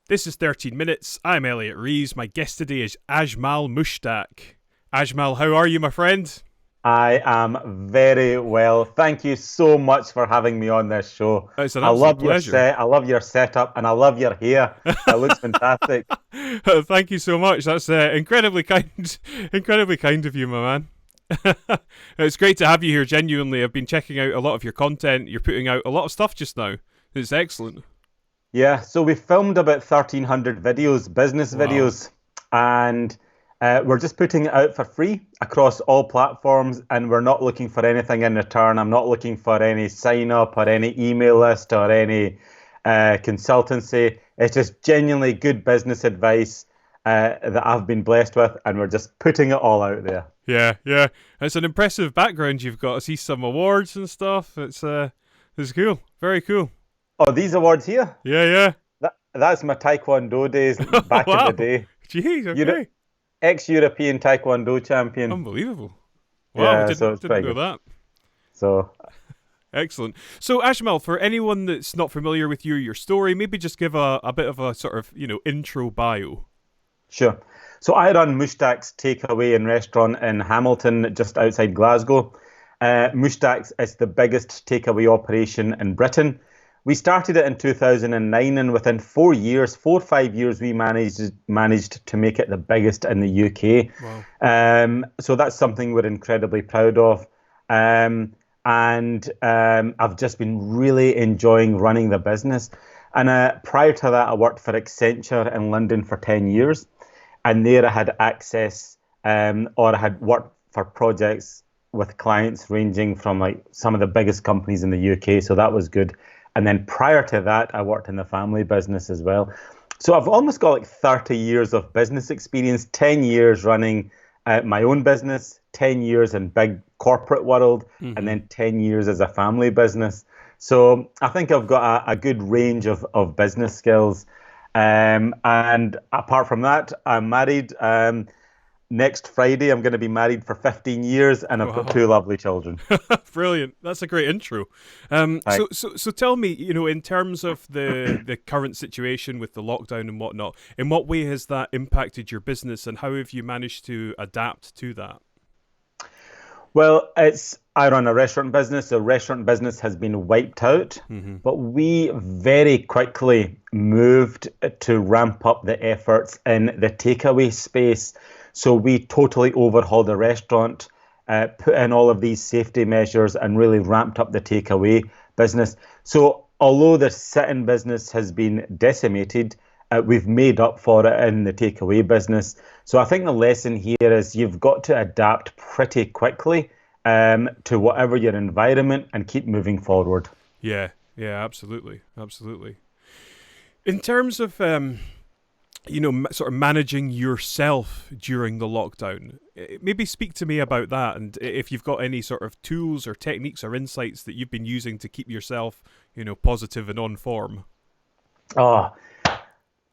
This is 13 Minutes. I'm Elliot Reeves. My guest today is Ajmal Mushtaq. Ajmal, how are you, my friend? I am very well. Thank you so much for having me on this show. It's an I absolute love your pleasure. I love your setup, and I love your hair. It looks fantastic. Thank you so much. That's incredibly kind, incredibly kind of you, my man. It's great to have you here. Genuinely, I've been checking out a lot of your content. You're putting out a lot of stuff just now. It's excellent. Yeah, so we filmed about 1,300 videos, business Wow. videos, and we're just putting it out for free across all platforms, and we're not looking for anything in return. I'm not looking for any sign up or any email list or any consultancy. It's just genuinely good business advice that I've been blessed with, and we're just putting it all out there. Yeah, yeah. It's an impressive background you've got. I see some awards and stuff. It's cool. Very cool. Oh, these awards here? Yeah, yeah. That's my Taekwondo days back in the Wow. day. Jeez. Euro- Okay. Ex-European Taekwondo champion. Unbelievable. Wow. Yeah, so Didn't it's didn't pretty know good. that. So, Excellent. So, Ashmal, for anyone that's not familiar with you, your story, maybe just give a bit of a sort of intro bio. sure. So I run Mushtaq's Takeaway and Restaurant in Hamilton, just outside Glasgow. Mushtaq's is the biggest takeaway operation in Britain. We started it in 2009, and within 4 years, 5 years, we managed to make it the biggest in the UK. Wow. So that's something we're incredibly proud of. And I've just been really enjoying running the business. And prior to that, I worked for Accenture in London for 10 years. And there I had access, or I had worked for projects with clients ranging from like some of the biggest companies in the UK. So that was good. And then prior to that, I worked in the family business as well. So I've almost got like 30 years of business experience, 10 years running my own business, 10 years in big corporate world, and Hmm. then 10 years as a family business. So I think I've got a good range of business skills. And apart from that, I'm married. Next Friday, I'm going to be married for 15 years, and I've got Wow. two lovely children. Brilliant. That's a great intro. Right. So tell me, in terms of the current situation with the lockdown and whatnot, in what way has that impacted your business, and how have you managed to adapt to that? Well, I run a restaurant business. The restaurant business has been wiped out, Hmm. but we very quickly moved to ramp up the efforts in the takeaway space. So we totally overhauled the restaurant, put in all of these safety measures, and really ramped up the takeaway business. So although the sit-in business has been decimated, we've made up for it in the takeaway business. So I think the lesson here is you've got to adapt pretty quickly to whatever your environment and keep moving forward. Yeah, yeah, absolutely, absolutely. In terms of sort of managing yourself during the lockdown, maybe speak to me about that, and if you've got any sort of tools or techniques or insights that you've been using to keep yourself, positive and on form. Oh,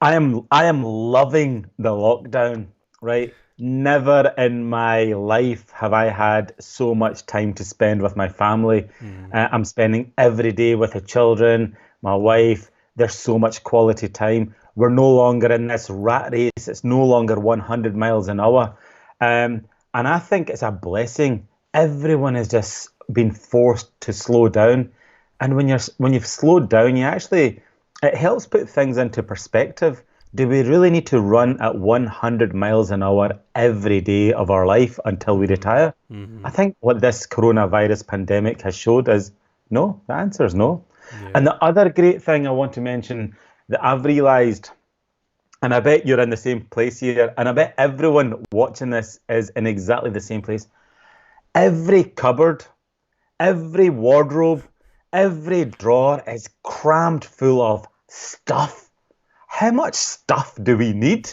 I am loving the lockdown, right? Never in my life have I had so much time to spend with my family. Mm. I'm spending every day with the children, my wife. There's so much quality time. We're no longer in this rat race. It's no longer 100 miles an hour. And I think it's a blessing. Everyone has just been forced to slow down. And when you've slowed down, it helps put things into perspective. Do we really need to run at 100 miles an hour every day of our life until we Mm-hmm. retire? I Mm-hmm. think what this coronavirus pandemic has showed is no. The answer is no. Yeah. And the other great thing I want to mention that I've realized, and I bet you're in the same place here, and I bet everyone watching this is in exactly the same place. Every cupboard, every wardrobe, every drawer is crammed full of stuff. How much stuff do we need?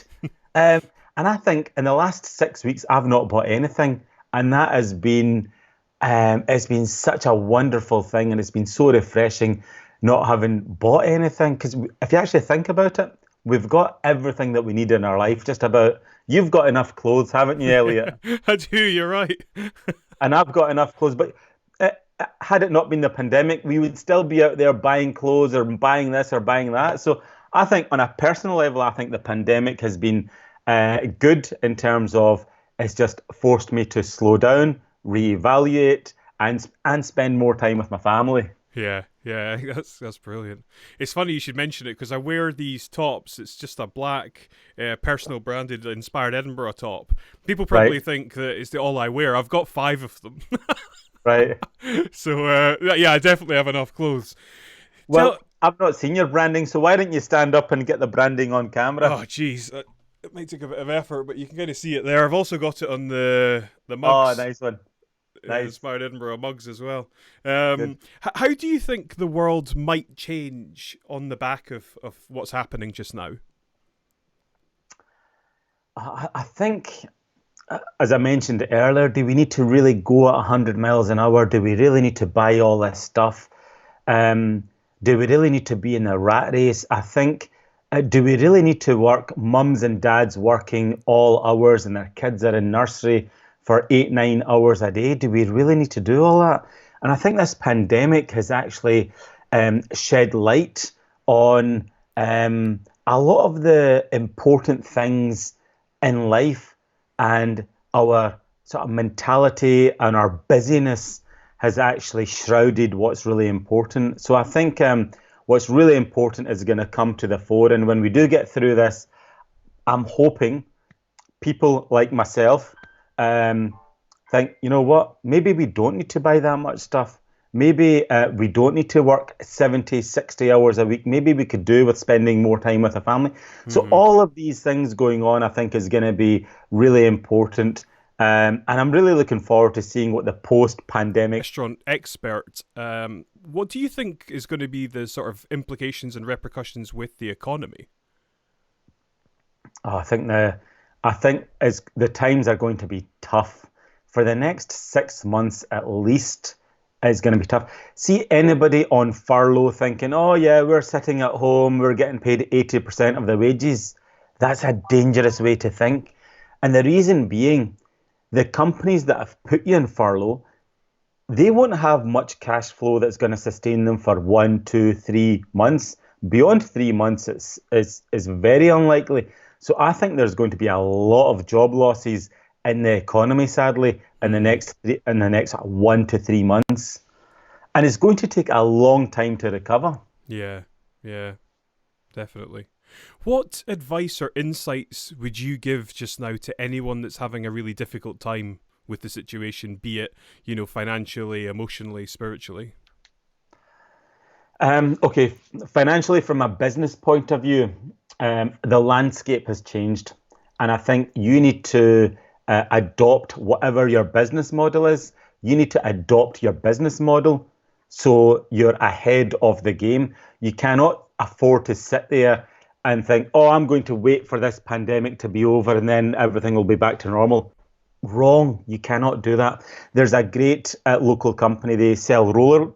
Um, and I think in the last 6 weeks, I've not bought anything. And that has been, it's been such a wonderful thing. And it's been so refreshing not having bought anything. Because if you actually think about it, we've got everything that we need in our life, just about. You've got enough clothes, haven't you, Elliot? I do. You're right. And I've got enough clothes. But had it not been the pandemic, we would still be out there buying clothes or buying this or buying that. So I think on a personal level, I think the pandemic has been good in terms of it's just forced me to slow down, reevaluate, and spend more time with my family. Yeah, yeah, that's brilliant. It's funny you should mention it because I wear these tops. It's just a black, personal branded inspired Edinburgh top. People probably Right, think that it's the all I wear. I've got five of them, right. so yeah, I definitely have enough clothes. Tell, Well, I've not seen your branding, so why don't you stand up and get the branding on camera? oh geez, it might take a bit of effort, but you can kind of see it there. I've also got it on the Oh, mugs. nice one. Nice. Inspired Edinburgh mugs as well. Good. How do you think the world might change on the back of what's happening just now? I think, as I mentioned earlier, do we need to really go at 100 miles an hour? Do we really need to buy all this stuff? Um, do we really need to be in a rat race? I think, do we really need to work, mums and dads working all hours and their kids are in nursery for 8, 9 hours a day? Do we really need to do all that? And I think this pandemic has actually shed light on a lot of the important things in life, and our sort of mentality and our busyness has actually shrouded what's really important. So I think what's really important is going to come to the fore. And when we do get through this, I'm hoping people like myself um, think, you know what, maybe we don't need to buy that much stuff. Maybe we don't need to work 70, 60 hours a week. Maybe we could do with spending more time with the family. So Mm-hmm. all of these things going on, I think, is going to be really important. And I'm really looking forward to seeing what the post-pandemic. Restaurant expert. What do you think is going to be the sort of implications and repercussions with the economy? Oh, I think as the times are going to be tough for the next 6 months at least. Is going to be tough. See anybody on furlough thinking, oh yeah, we're sitting at home, we're getting paid 80% of the wages. That's a dangerous way to think. And the reason being, the companies that have put you in furlough, they won't have much cash flow that's going to sustain them for 1, 2, 3 months. Beyond 3 months, is very unlikely. So I think there's going to be a lot of job losses in the economy, sadly, Mm-hmm. in the next 1 to 3 months, and it's going to take a long time to recover. Yeah, yeah, definitely. What advice or insights would you give just now to anyone that's having a really difficult time with the situation, be it, financially, emotionally, spiritually? Okay, financially, from a business point of view, the landscape has changed, and I think you need to adopt whatever your business model is. You need to adopt your business model so you're ahead of the game. You cannot afford to sit there and think, oh, I'm going to wait for this pandemic to be over and then everything will be back to normal. Wrong. You cannot do that. There's a great local company. They sell roller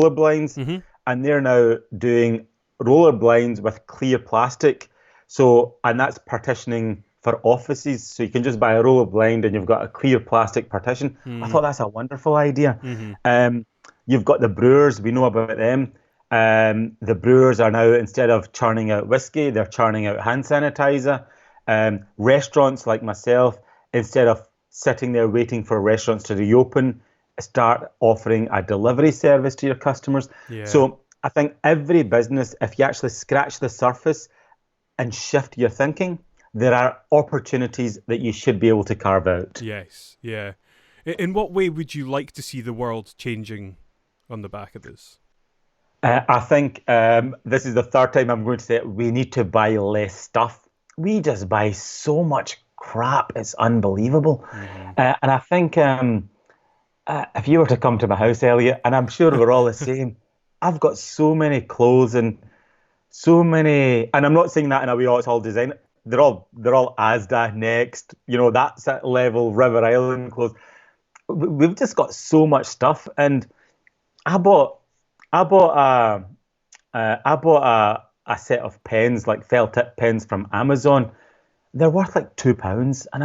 blinds, Mm-hmm. and they're now doing roller blinds with clear plastic. So, and that's partitioning for offices. So you can just buy a roller blind and you've got a clear plastic partition. I thought that's a wonderful idea. Mm-hmm. Um, you've got the brewers. We know about them. The brewers are now, instead of churning out whiskey, they're churning out hand sanitizer. Restaurants like myself, instead of sitting there waiting for restaurants to reopen, start offering a delivery service to your customers. Yeah. So I think every business, if you actually scratch the surface and shift your thinking, there are opportunities that you should be able to carve out. Yes. Yeah. In what way would you like to see the world changing on the back of this? I think this is the third time I'm going to say it. We need to buy less stuff. We just buy so much crap. It's unbelievable. Mm-hmm. And I think if you were to come to my house, Elliot, and I'm sure we're all the same, I've got so many clothes and so many, and I'm not saying that in a way, oh, it's all design. They're all Asda Next, that's at level River Island clothes. We've just got so much stuff, and I bought I bought I bought a set of pens, like felt tip pens from Amazon. They're worth like £2, and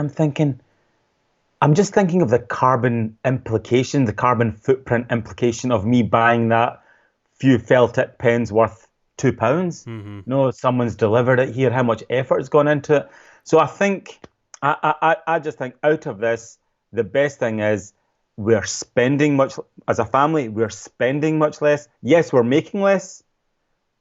I'm just thinking of the carbon the carbon footprint implication of me buying that few felt tip pens worth £2. Mm-hmm. No, someone's delivered it here, how much effort has gone into it. So I think, I just think out of this, the best thing is we're spending much, as a family, we're spending much less. Yes, we're making less,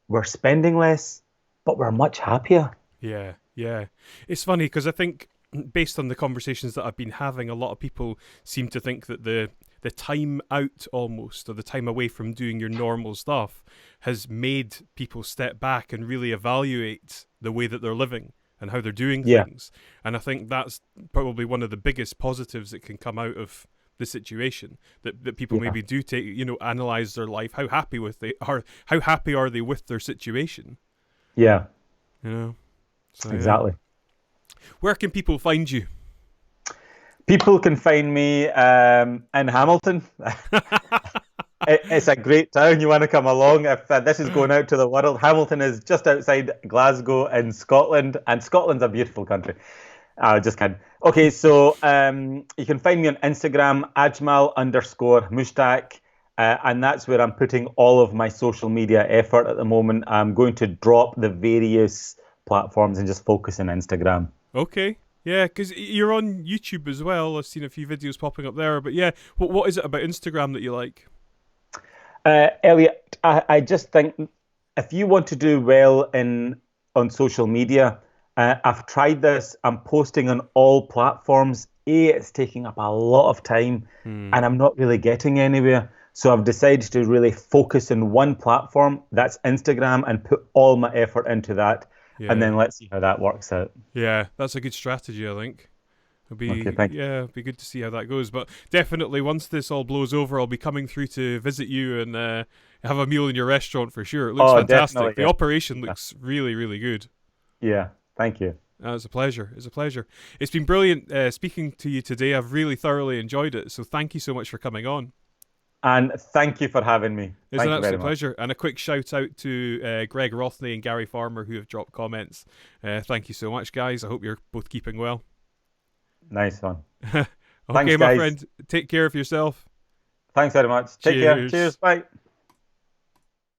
we're spending less, but we're much happier. Yeah, yeah. It's funny because I think, based on the conversations that I've been having, a lot of people seem to think that the time out almost, or the time away from doing your normal stuff, has made people step back and really evaluate the way that they're living and how they're doing Yeah, things. And I think that's probably one of the biggest positives that can come out of the situation, that people yeah, maybe do take, analyze their life. How happy are they with their situation? yeah, You know. So yeah. exactly. Where can people find you? People can find me in Hamilton. It's a great town. You want to come along? If this is going out to the world, Hamilton is just outside Glasgow in Scotland, and Scotland's a beautiful country. Just kidding. Okay, so you can find me on Instagram, Ajmal_Mushtaq, and that's where I'm putting all of my social media effort at the moment. I'm going to drop the various platforms and just focus on Instagram. Okay. Yeah, because you're on YouTube as well. I've seen a few videos popping up there. But yeah, what is it about Instagram that you like? Elliot, I just think if you want to do well on social media, I've tried this. I'm posting on all platforms. It's taking up a lot of time, and I'm not really getting anywhere. So I've decided to really focus on one platform, that's Instagram, and put all my effort into that. And Yeah. then let's see how that works out. Yeah, that's a good strategy, I think. Okay, thank you. It'd be good to see how that goes. But definitely, once this all blows over, I'll be coming through to visit you and have a meal in your restaurant for sure. It looks Oh, fantastic. definitely. The Yeah. operation Yeah. looks really, really good. Yeah. Thank you. It's a pleasure. It's a pleasure. It's been brilliant speaking to you today. I've really thoroughly enjoyed it. So thank you so much for coming on. And thank you for having me. It's an Thank you very absolute much. pleasure. And a quick shout out to Greg Rothney and Gary Farmer who have dropped comments. Thank you so much, guys. I hope you're both keeping well. Nice one. Okay, Thanks, my guys. friend. Take care of yourself. Thanks very much. Take care. Cheers. Cheers. Bye.